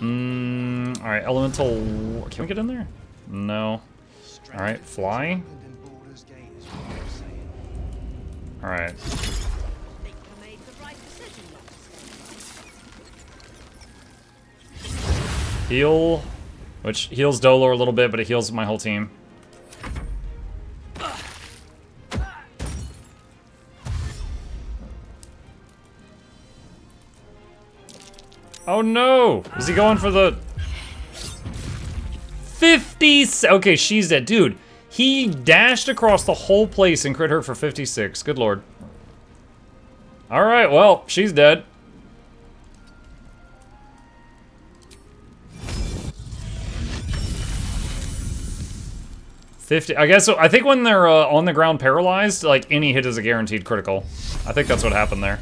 Alright, elemental... Can we get in there? No. Alright, fly. Alright. Heal. Which heals Dolor a little bit, but it heals my whole team. Oh no! Is he going for the 50? Okay, she's dead. Dude, he dashed across the whole place and crit her for 56. Good lord. Alright, well, she's dead. I guess so. I think when they're on the ground paralyzed, like any hit is a guaranteed critical. I think that's what happened there.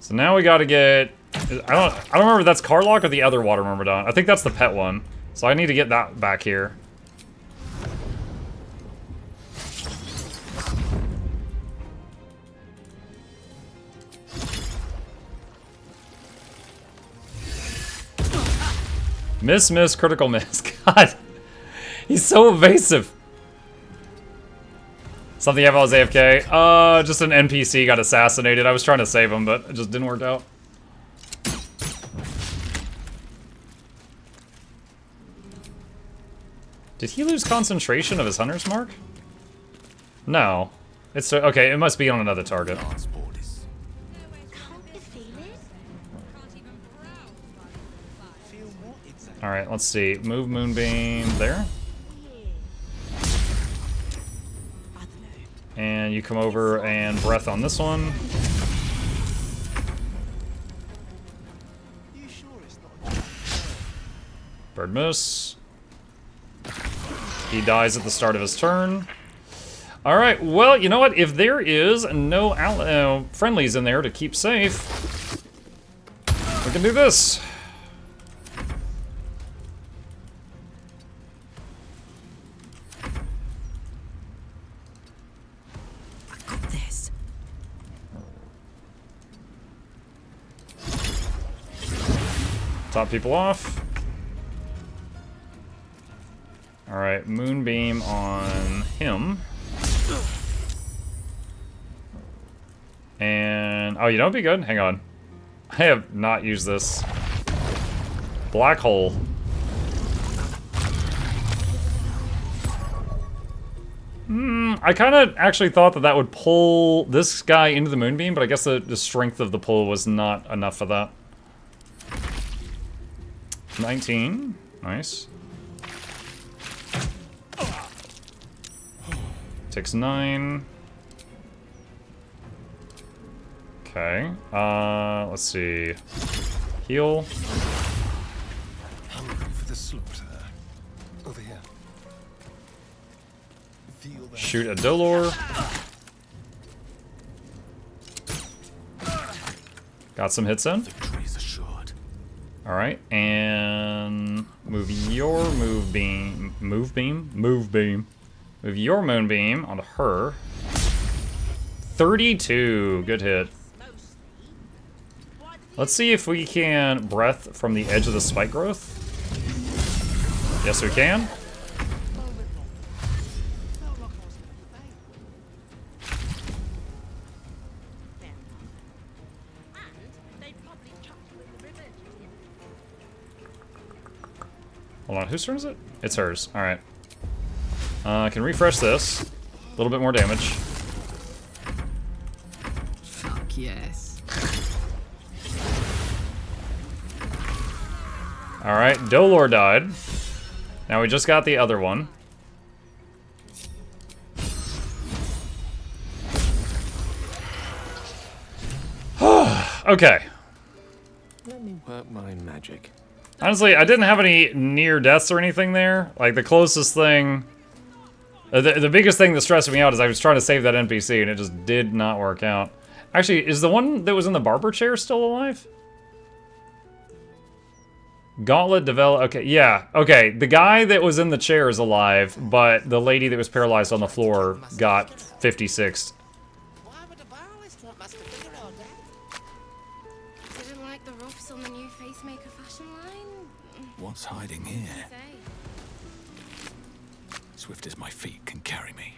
So now we gotta get... I don't remember if that's Carlock or the other Water Myrmidon. I think that's the pet one. So I need to get that back here. Miss, critical miss. God. He's so evasive. Something if I was AFK. Just an NPC got assassinated. I was trying to save him, but it just didn't work out. Did he lose concentration of his hunter's mark? No. It's okay, it must be on another target. Alright, let's see. Move Moonbeam there. And you come over and breath on this one. Bird miss. He dies at the start of his turn. Alright, well, you know what? If there is no friendlies in there to keep safe, we can do this. Top people off. Alright, Moonbeam on him. And... oh, you know what'd be good? Hang on. I have not used this. Black Hole. I kind of actually thought that that would pull this guy into the Moonbeam, but I guess the strength of the pull was not enough for that. 19. Nice. Takes 9. Okay. Let's see. Heal. Hungry for the slaughter. Over here. Shoot a Dolor. Got some hits in. Alright, and move your move beam. Move beam? Move beam. Move your Moonbeam onto her. 32. Good hit. Let's see if we can breath from the edge of the spike growth. Yes, we can. Hold on, whose turn is it? It's hers. Alright. I can refresh this. A little bit more damage. Fuck yes. Alright, Dolor died. Now we just got the other one. Okay. Let me work my magic. Honestly, I didn't have any near deaths or anything there. Like, the closest thing... The biggest thing that stressed me out is I was trying to save that NPC and it just did not work out. Actually, is the one that was in the barber chair still alive? Gauntlet develop... Okay, yeah. Okay, the guy that was in the chair is alive, but the lady that was paralyzed on the floor got 56'd. what's hiding here. Swift as my feet can carry me.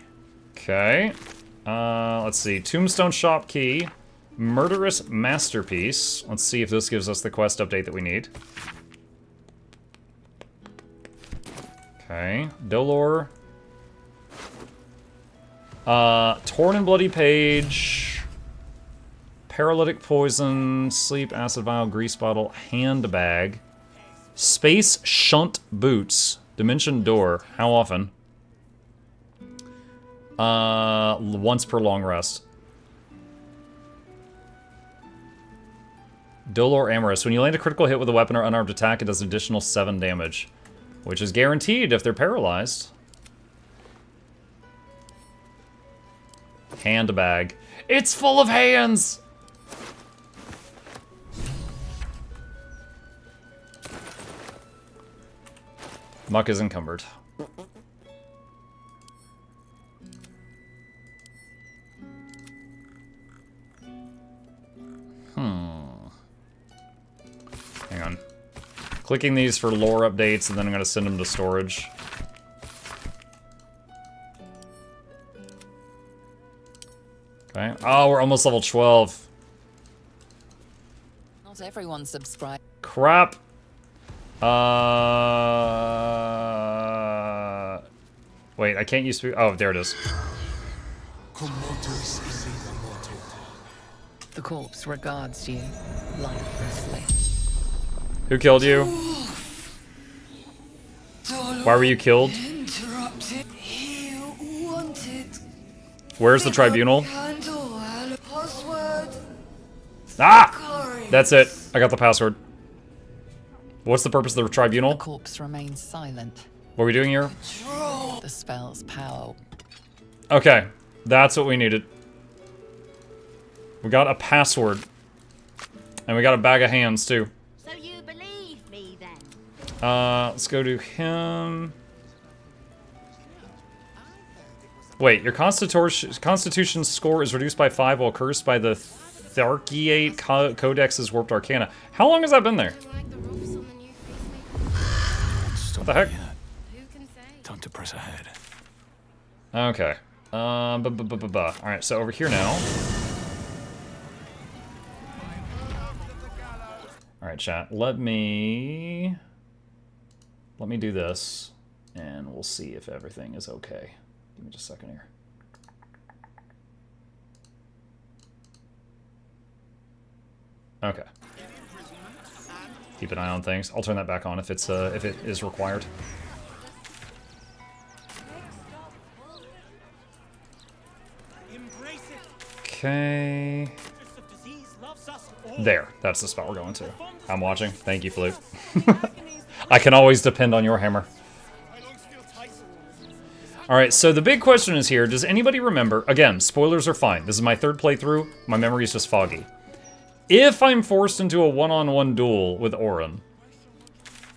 Okay. Let's see. Tombstone Shop Key. Murderous Masterpiece. Let's see if this gives us the quest update that we need. Okay. Dolor. Torn and Bloody Page. Paralytic Poison. Sleep Acid Vial. Grease Bottle. Handbag. Space Shunt Boots. Dimension Door. How often? Once per long rest. Dolor Amorous. When you land a critical hit with a weapon or unarmed attack, it does an additional 7 damage. Which is guaranteed if they're paralyzed. Handbag. It's full of hands! Muck is encumbered. Hang on. Clicking these for lore updates, and then I'm going to send them to storage. Okay. Oh, we're almost level 12. Not everyone subscribed. Crap. Wait, I can't use... Oh, there it is. The corpse regards you lifelessly. Who killed you? Why were you killed? Where's the tribunal? Ah! That's it. I got the password. What's the purpose of the tribunal? The corpse remains silent. What are we doing here? The spell's power. Okay, that's what we needed. We got a password. And we got a bag of hands, too. So you believe me, then? Let's go to him. Wait, your constitution score is reduced by 5 while cursed by the Tharkiate Codex's Warped Arcana. How long has that been there? What the heck? Time to press ahead. Okay. Alright, so over here now. Alright, chat. Let me do this, and we'll see if everything is okay. Give me just a second here. Okay. Keep an eye on things. I'll turn that back on if it is required. Okay. There. That's the spot we're going to. I'm watching. Thank you, Flute. I can always depend on your hammer. Alright, so the big question is here, does anybody remember, again, spoilers are fine, this is my 3rd playthrough, my memory is just foggy. If I'm forced into a one-on-one duel with Orin,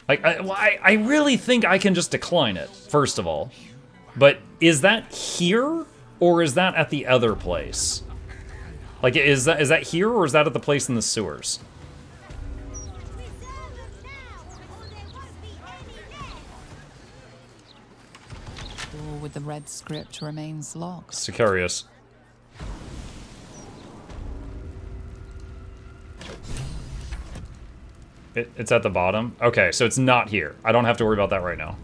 like, I really think I can just decline it, first of all. But is that here, or is that at the other place? Like, is that here, or is that at the place in the sewers? Or with the red script remains locked. Sicarius. It's at the bottom? Okay, so it's not here. I don't have to worry about that right now.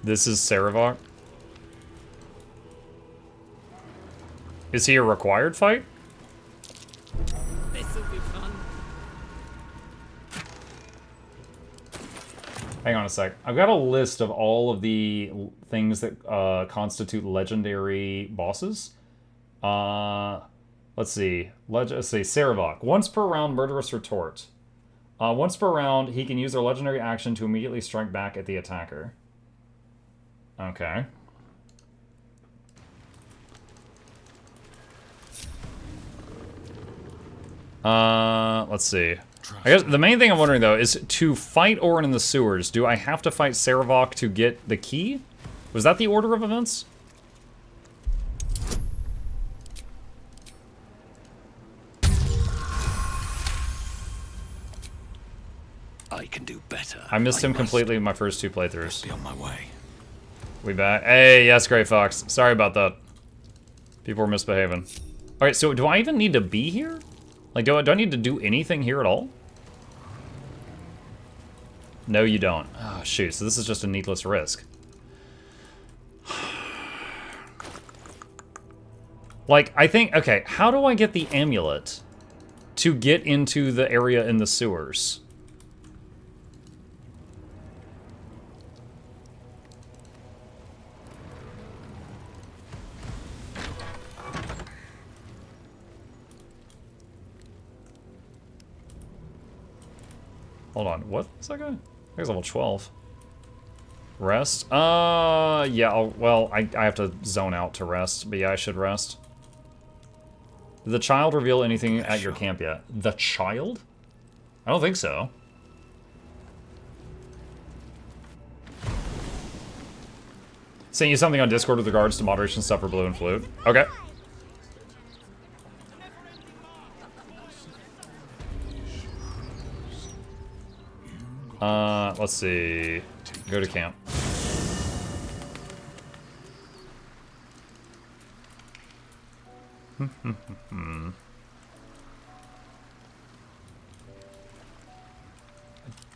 This is Saravok. Is he a required fight? This'll be fun. Hang on a sec. I've got a list of all of the things that constitute legendary bosses. Let's see. Let's say Saravok. Once per round, Murderous Retort. Once per round, he can use their legendary action to immediately strike back at the attacker. Okay. Let's see. I guess the main thing I'm wondering, though, is to fight Orin in the sewers, do I have to fight Sarevok to get the key? Was that the order of events? I can do better. I missed him completely in my first 2 playthroughs. Be on my way. We back? Hey, yes, Grey Fox. Sorry about that. People were misbehaving. Alright, so do I even need to be here? Like, do I need to do anything here at all? No, you don't. Oh, shoot. So this is just a needless risk. Like, I think... Okay, how do I get the amulet to get into the area in the sewers? Hold on, what's that guy? I think he's level 12. Rest? Yeah, well, I have to zone out to rest, but yeah, I should rest. Did the child reveal anything at your camp yet? The child? I don't think so. Sent you something on Discord with regards to moderation stuff for Blue and Flute. Okay. Let's see. Go to camp. I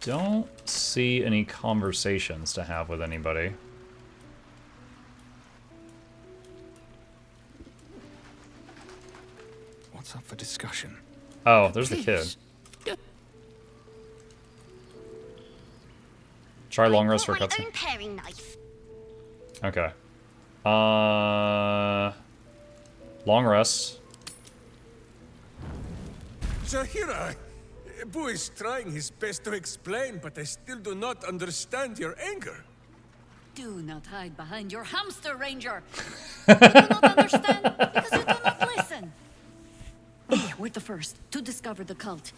don't see any conversations to have with anybody. What's up for discussion? Oh, there's the kid. Try long rest for my cutscene. own paring knife. Okay. Long rest. Zahira, Boo is trying his best to explain, but I still do not understand your anger. Do not hide behind your hamster, Ranger. You do not understand because you do not listen. We were the first to discover the cult.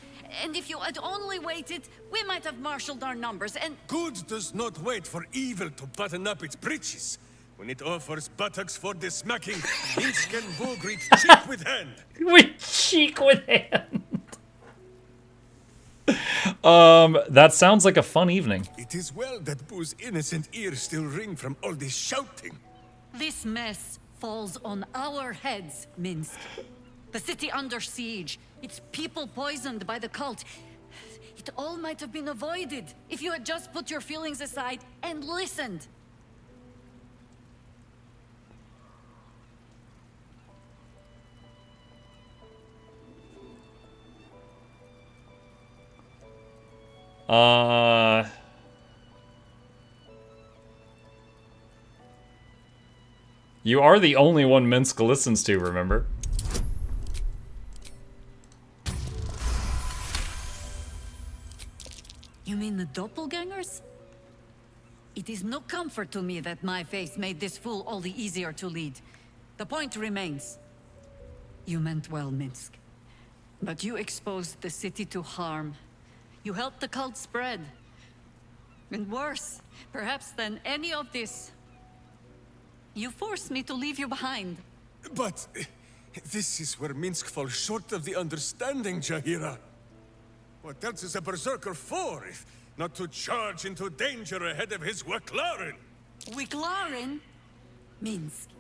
And if you had only waited, we might have marshaled our numbers and... Good does not wait for evil to button up its breeches. When it offers buttocks for the smacking, Minsk and Boo greet cheek with hand. With cheek with hand. That sounds like a fun evening. It is well that Boo's innocent ears still ring from all this shouting. This mess falls on our heads, Minsk. The city under siege, its people poisoned by the cult. It all might have been avoided if you had just put your feelings aside and listened. You are the only one Minsk listens to, remember? You mean the doppelgangers? It is no comfort to me that my face made this fool all the easier to lead. The point remains. You meant well, Minsk. But you exposed the city to harm. You helped the cult spread. And worse, perhaps than any of this, you forced me to leave you behind. But this is where Minsk falls short of the understanding, Jahira. What else is a berserker for, if not to charge into danger ahead of his Waklaren? Wiklaren? Minsk,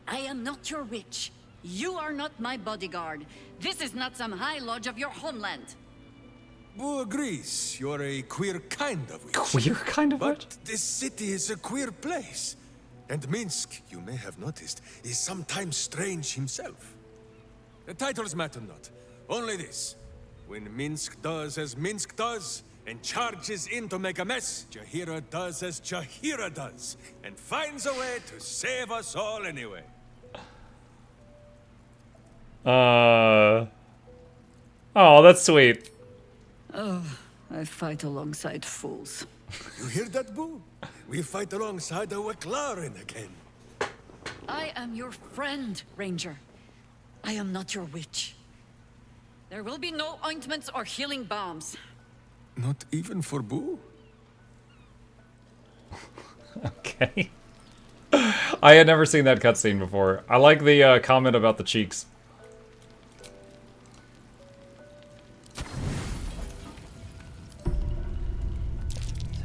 I am not your witch. You are not my bodyguard. This is not some high lodge of your homeland. Boo agrees. You're a queer kind of witch. Queer kind of But what? this city is a queer place. And Minsk, you may have noticed, is sometimes strange himself. The titles matter not. Only this. When Minsk does as Minsk does, and charges in to make a mess, Jahira does as Jahira does, and finds a way to save us all anyway. Oh, that's sweet. Oh, I fight alongside fools. You hear that, Boo? We fight alongside a Waklaren again. I am your friend, Ranger. I am not your witch. There will be no ointments or healing balms. Not even for Boo? Okay. I had never seen that cutscene before. I like the comment about the cheeks.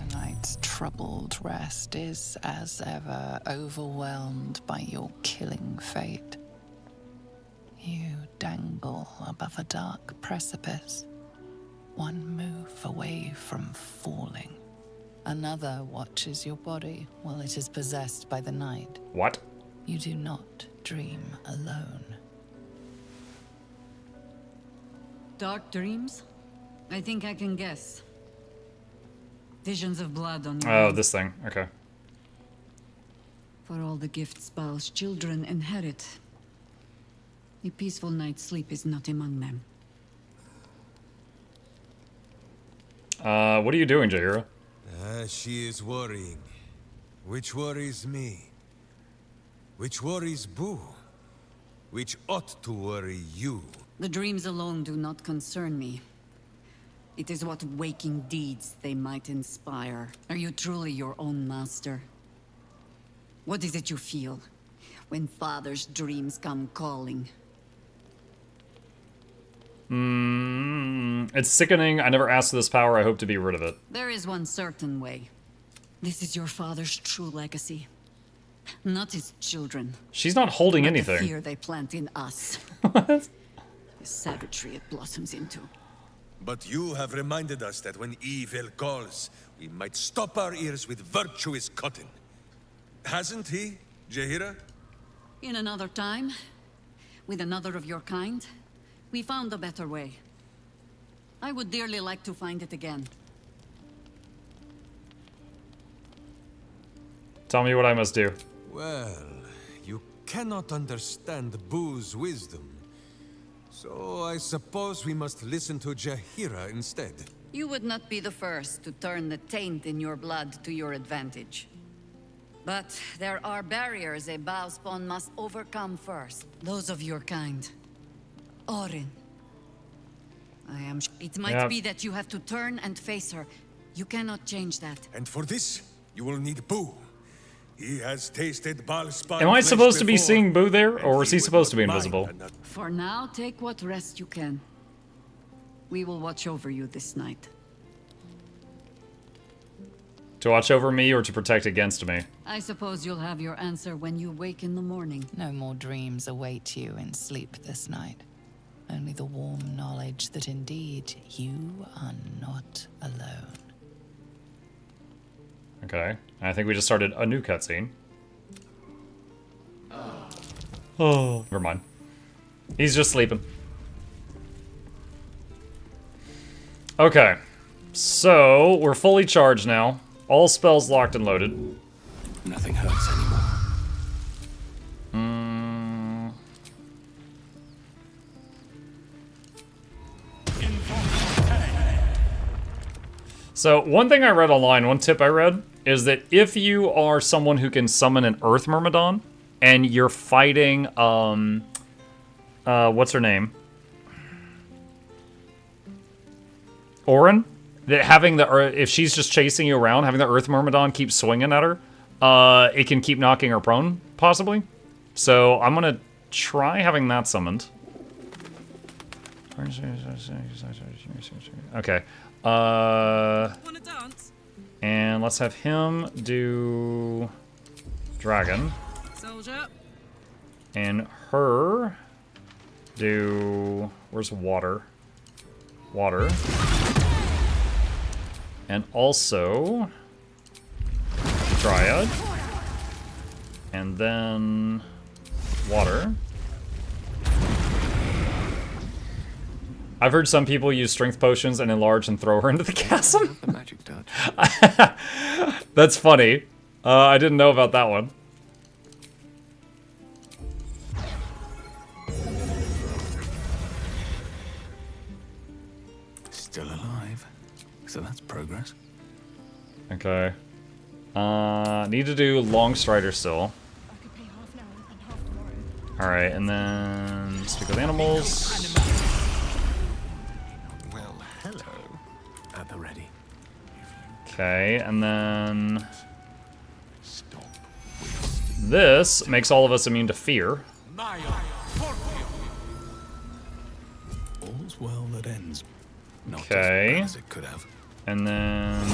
Tonight's troubled rest is, as ever, overwhelmed by your killing fate. You dangle above a dark precipice, one move away from falling. Another watches your body while it is possessed by the night. What? You do not dream alone. Dark dreams? I think I can guess. Visions of blood on your Oh, own. this thing. Okay. For all the gifts Bal's children inherit, a peaceful night's sleep is not among them. What are you doing, Jaheira? She is worrying. Which worries me? Which worries Boo? Which ought to worry you? The dreams alone do not concern me. It is what waking deeds they might inspire. Are you truly your own master? What is it you feel when father's dreams come calling? It's sickening. I never asked for this power. I hope to be rid of it. There is one certain way. This is your father's true legacy. Not his children. She's not holding but anything. The fear they plant in us. What? The savagery it blossoms into. But you have reminded us that when evil calls, we might stop our ears with virtuous cotton. Hasn't he, Jaheira? In another time, with another of your kind, we found a better way. I would dearly like to find it again. Tell me what I must do. Well, you cannot understand Boo's wisdom. So I suppose we must listen to Jaheira instead. You would not be the first to turn the taint in your blood to your advantage. But there are barriers a Bowspawn must overcome first. Those of your kind. Orin. It might be that you have to turn and face her. You cannot change that. And for this, you will need Boo. He has tasted Balspan. Am I supposed to be before, seeing Boo there, and or is he would supposed to not be mind invisible? another- For now, take what rest you can. We will watch over you this night. To watch over me or to protect against me? I suppose you'll have your answer when you wake in the morning. No more dreams await you in sleep this night. Only the warm knowledge that indeed you are not alone. Okay. I think we just started a new cutscene. Oh. Never mind. He's just sleeping. Okay. So, we're fully charged now. All spells locked and loaded. Nothing hurts anymore. So, one thing I read online, one tip I read, is that if you are someone who can summon an Earth Myrmidon, and you're fighting, what's her name? Orin? That having if she's just chasing you around, having the Earth Myrmidon keep swinging at her, it can keep knocking her prone, possibly. So, I'm gonna try having that summoned. Okay. Wanna dance? And let's have him do dragon, Soldier. and her do where's water, and also dryad, and then water. I've heard some people use strength potions and enlarge and throw her into the chasm. The magic touch. That's funny. I didn't know about that one. Still alive. So that's progress. Okay. Need to do long strider still. Alright, and then speak with animals. Okay, and then this makes all of us immune to fear. All's well that ends. Not Okay. as bad as it could have. And then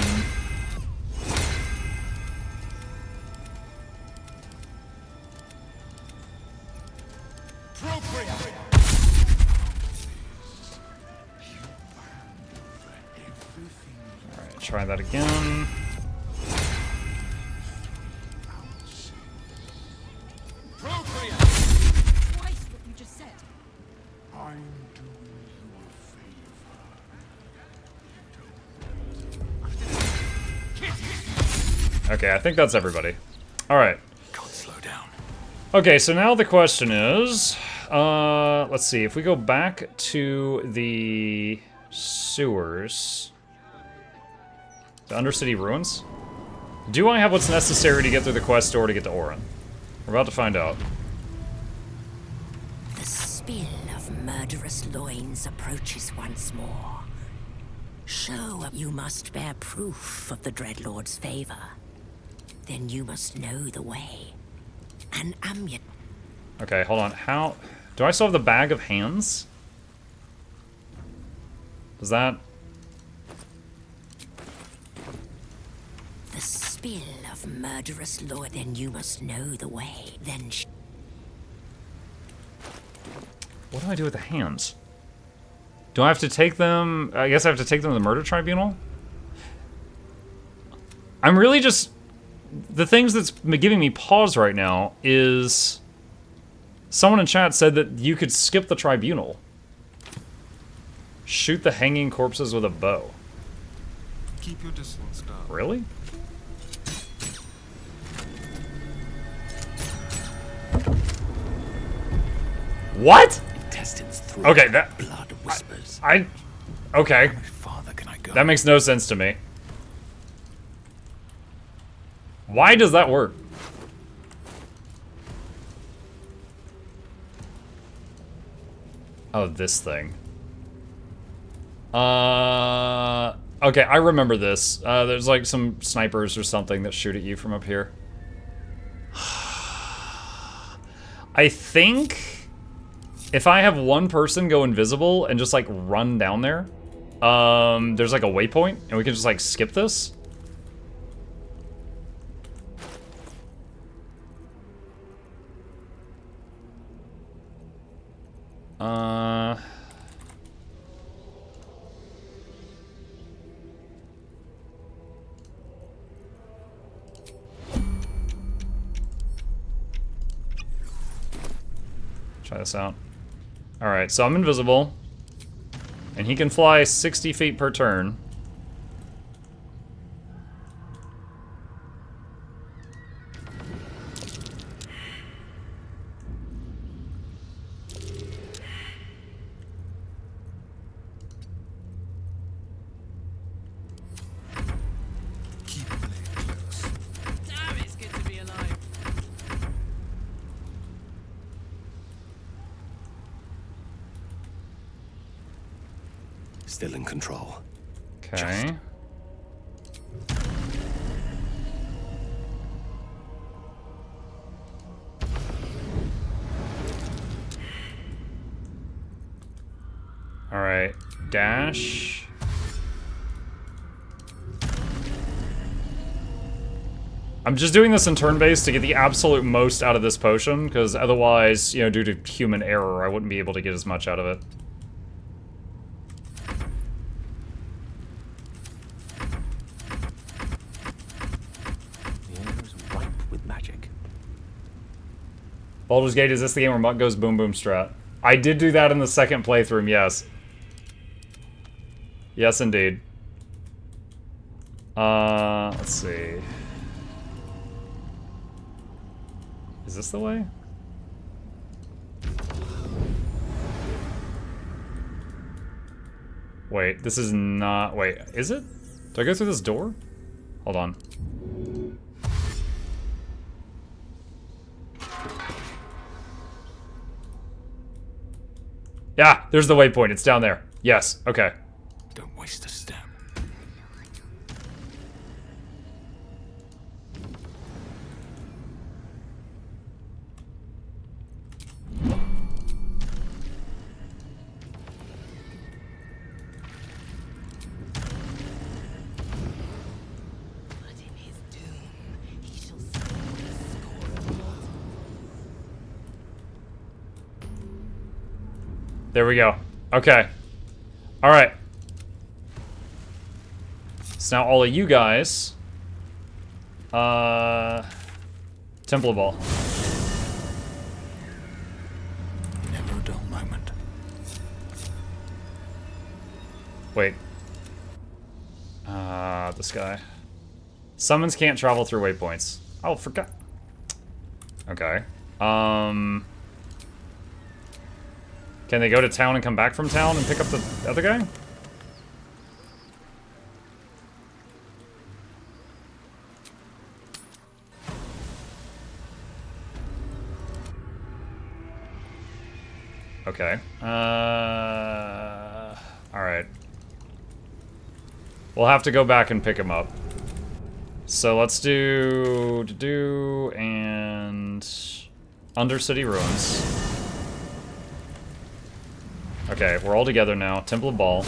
alright, try that again. Twice what you just said. Okay, I think that's everybody. Alright. Can't slow down. Okay, so now the question is, let's see, if we go back to the sewers, the Undercity Ruins, do I have what's necessary to get through the quest door to get to Orin? We're about to find out. The spill of murderous loins approaches once more. Show you must bear proof of the Dreadlord's favor. Then you must know the way. An amulet. Okay, hold on, how, do I still have the bag of hands? Does that, The spill of murderous loin. Then you must know the way. Then what do I do with the hands? Do I have to take them, I guess I have to take them to the murder tribunal? I'm really just, the things that's giving me pause right now is someone in chat said that you could skip the tribunal. Shoot the hanging corpses with a bow. Keep your distance down. Really? What? Intestines through. Okay, that, Blood whispers. okay, How much farther can I go? that makes no sense to me. Why does that work? Oh, this thing. Okay, I remember this. There's like some snipers or something that shoot at you from up here. I think if I have one person go invisible and just like run down there, there's like a waypoint and we can just like skip this. Try this out. Alright, so I'm invisible. And he can fly 60 feet per turn. Keep playing close. Damn, it's good to be alive. Still in control. Okay. Alright, dash. I'm just doing this in turn-based to get the absolute most out of this potion, because otherwise, you know, due to human error, I wouldn't be able to get as much out of it. The air is ripe with magic. Baldur's Gate, is this the game where Muck goes boom boom strat? I did do that in the second playthrough, yes. Yes, indeed. Let's see. Is this the way? Wait, this is not... Wait, is it? Do I go through this door? Hold on. Yeah, there's the waypoint. It's down there. Yes, okay. Don't waste a step. There we go. Okay. Alright. So now all of you guys... Temple Ball. Never a dull moment. Wait. This guy. Summons can't travel through waypoints. Oh, forgot. Okay. Can they go to town and come back from town and pick up the other guy? Okay. Alright. We'll have to go back and pick him up. So let's do and Undercity Ruins. Okay, we're all together now. Temple of Ball.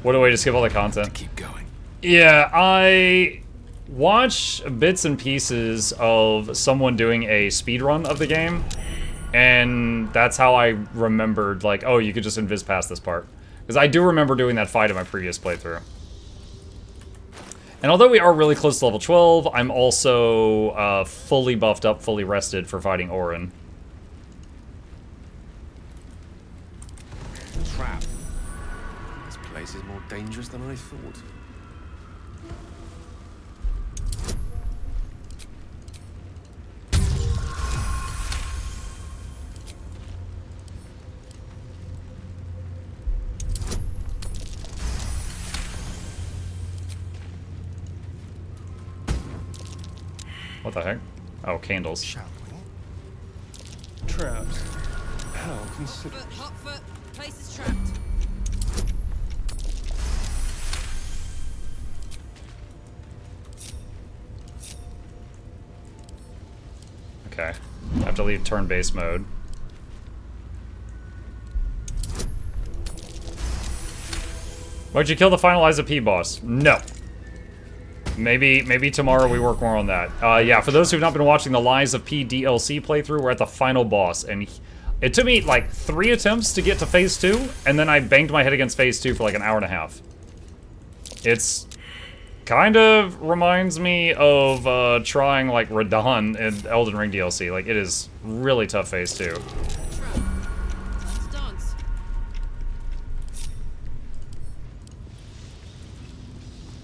What a way to skip all the content. Keep going. Yeah, I watched bits and pieces of someone doing a speed run of the game, and that's how I remembered, like, oh, you could just invis past this part. Because I do remember doing that fight in my previous playthrough. And although we are really close to level 12, I'm also fully buffed up, fully rested for fighting Orin. Trap. This place is more dangerous than I thought. What the heck? Oh, candles. Shall we? Traps. How consider. Foot, hot foot. Place is trapped. Okay. I have to leave turn-based mode. Why'd you kill the final Lies of P boss? No. Maybe tomorrow we work more on that. Yeah, for those who've not been watching the Lies of P DLC playthrough, we're at the final boss, and it took me like 3 attempts to get to phase 2, and then I banged my head against phase 2 for like an hour and a half. It's kind of reminds me of trying like Radahn in Elden Ring DLC. Like, it is really tough phase 2. Trap. Let's dance.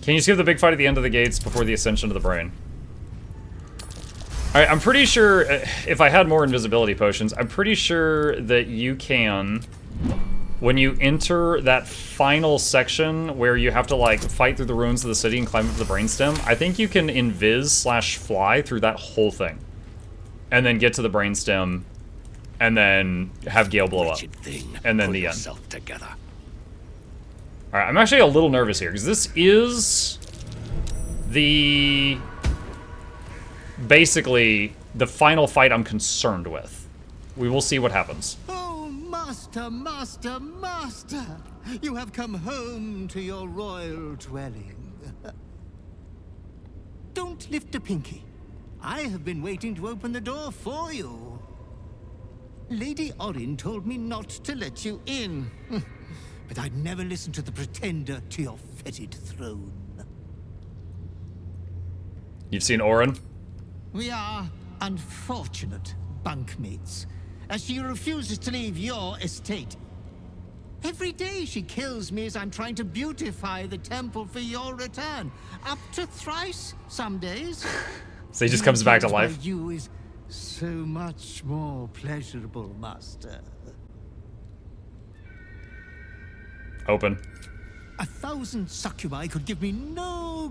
Can you skip the big fight at the end of the gates before the ascension of the brain? Alright, I'm pretty sure, if I had more invisibility potions, I'm pretty sure that you can, when you enter that final section where you have to, like, fight through the ruins of the city and climb up the brainstem, I think you can invis/fly through that whole thing. And then get to the brainstem, and then have Gale blow up. And then the end. Alright, I'm actually a little nervous here, because this is basically the final fight I'm concerned with. We will see what happens. Oh, master, master, master! You have come home to your royal dwelling. Don't lift a pinky. I have been waiting to open the door for you. Lady Orin told me not to let you in. But I'd never listen to the pretender to your fetid throne. You've seen Orin? We are unfortunate bunkmates, as she refuses to leave your estate. Every day she kills me as I'm trying to beautify the temple for your return. Up to thrice some days. So he just comes back to By life. you is so much more pleasurable, master. Open. 1,000 succubi could give me no